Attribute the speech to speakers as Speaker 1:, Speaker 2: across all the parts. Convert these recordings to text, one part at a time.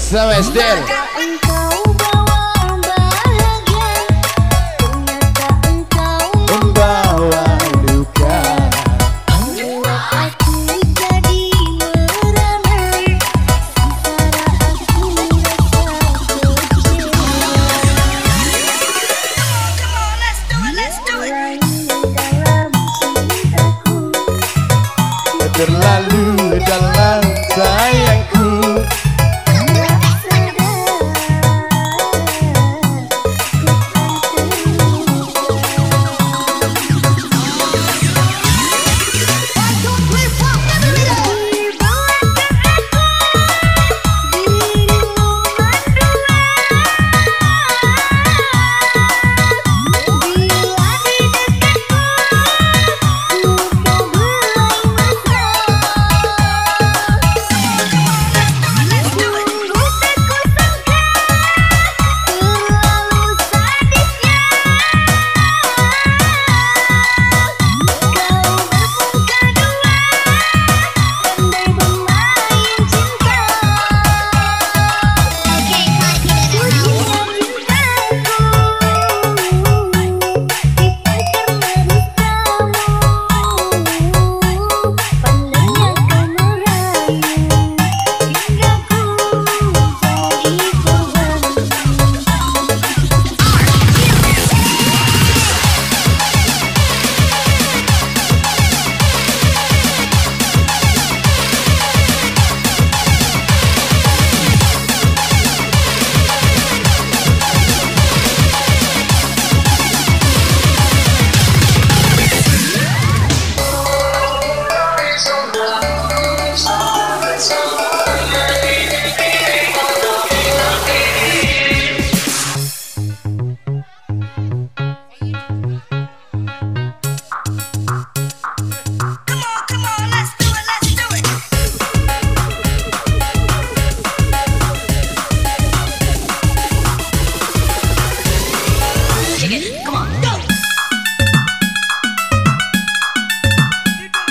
Speaker 1: sama SDR.
Speaker 2: Terlalu dalam sayangku.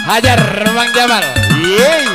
Speaker 1: Hajar Bang Jamal. Yeay.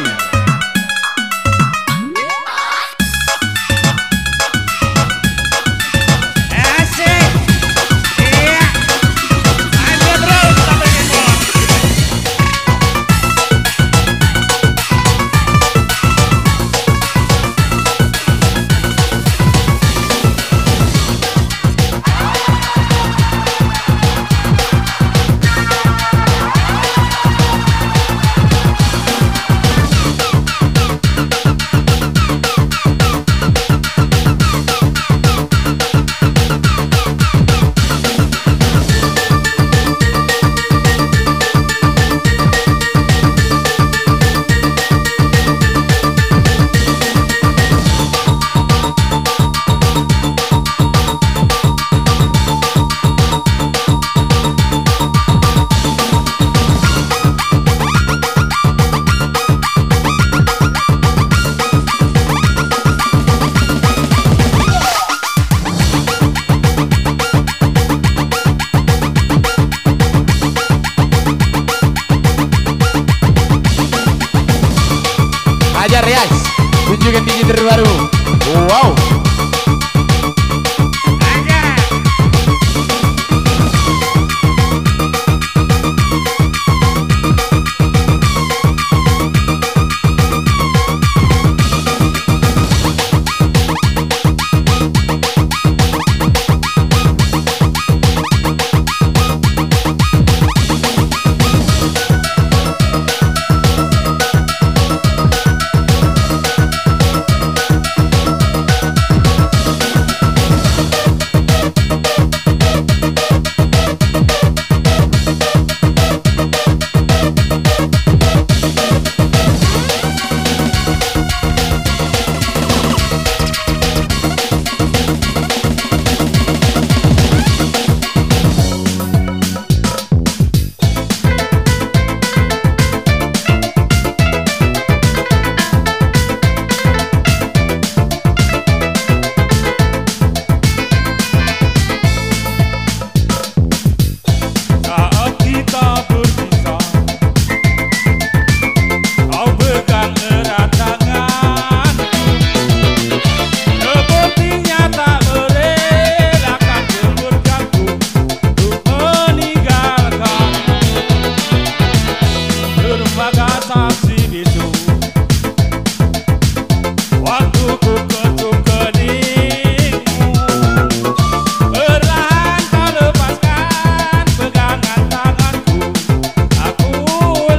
Speaker 1: Hajar Rias, tunjukkan gigi terbaru. Wow.
Speaker 2: saksi bisu. Waktu ku ketuk keningmu, perlahan kau lepaskan pegangan tanganku. Aku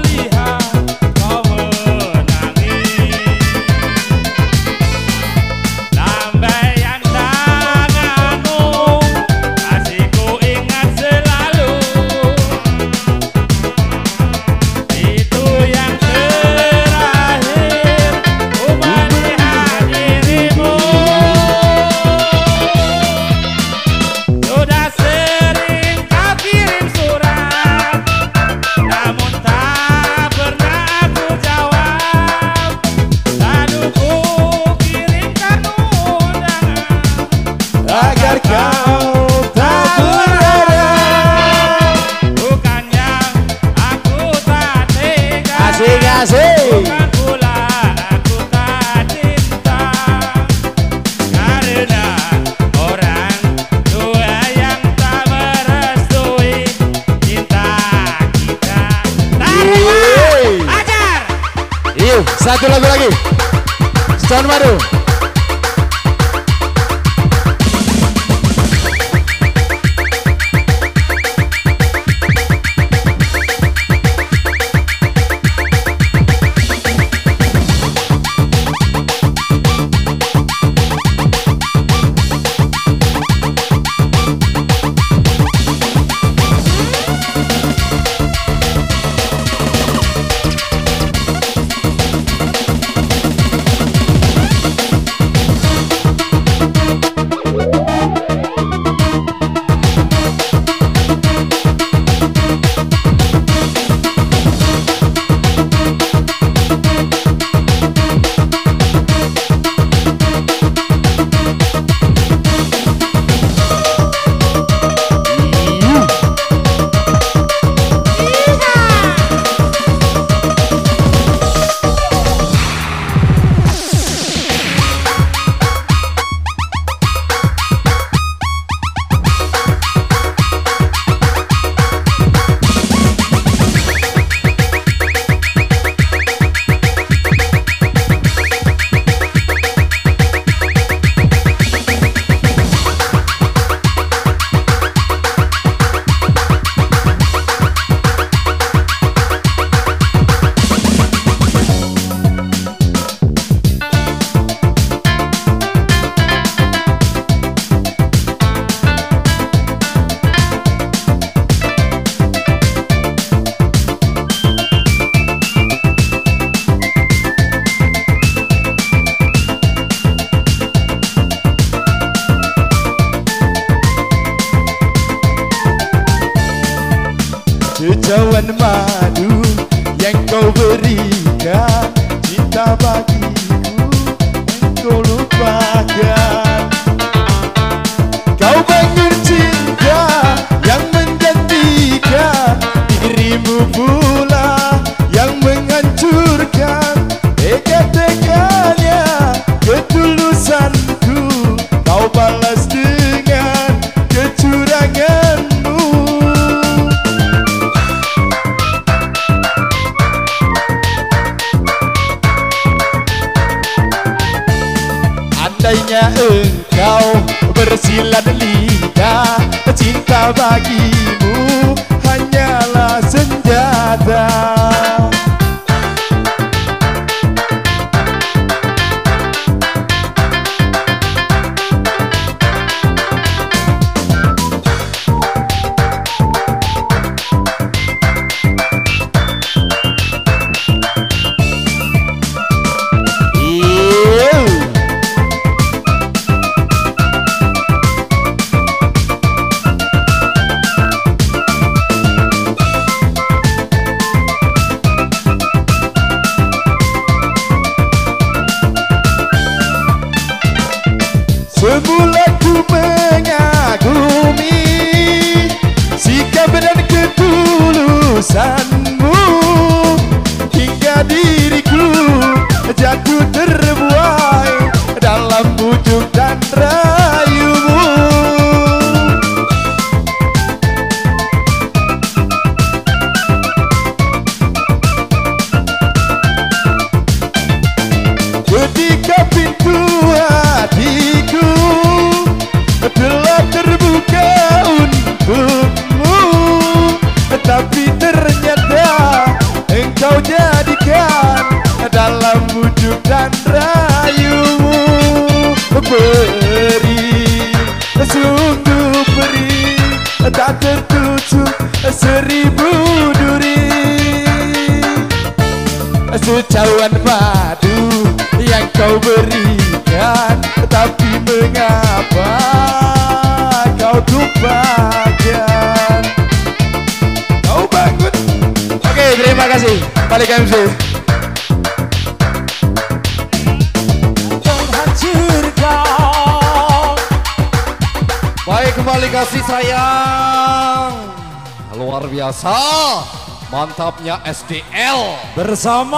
Speaker 2: lihat kau menangis. Lambaian tanganmu masih ku ingat selalu. Itu yang terakhir ku melihat dirimu. Sudah sering kau kirim surat, namun tak pernah aku jawab. Lalu ku kirimkan undangan agar kau tak berada. Bukannya aku tak tega,
Speaker 1: Asik.
Speaker 2: bukan pula aku tak cinta, karena orang tua yang tak merestui cinta kita.
Speaker 1: Yeay.
Speaker 2: Ajar!
Speaker 1: Yuk, satu lagu lagi. Stone Madu. Kejauhan madu yang kau berikan, cinta bagiku yang kau lupakan. Kau bangun cinta yang menggantikan, dirimu pula yang menghancurkan. Tega-teganya ketulusanku kau balas dengan kecuranganmu. Andainya engkau bersilat lidah, cinta bagimu hanyalah senjata. Semula ku mengagumi sikap dan ketulusanmu, hingga diriku jatuh terbuai dalam bujuk dan rayumu. seribu duri, sejauhan madu yang kau berikan, tapi mengapa kau tumpahkan? Kau bangun. Oke, terima kasih. Balik MC. Baik, kembali kasih sayang. Luar biasa, mantapnya SDL bersama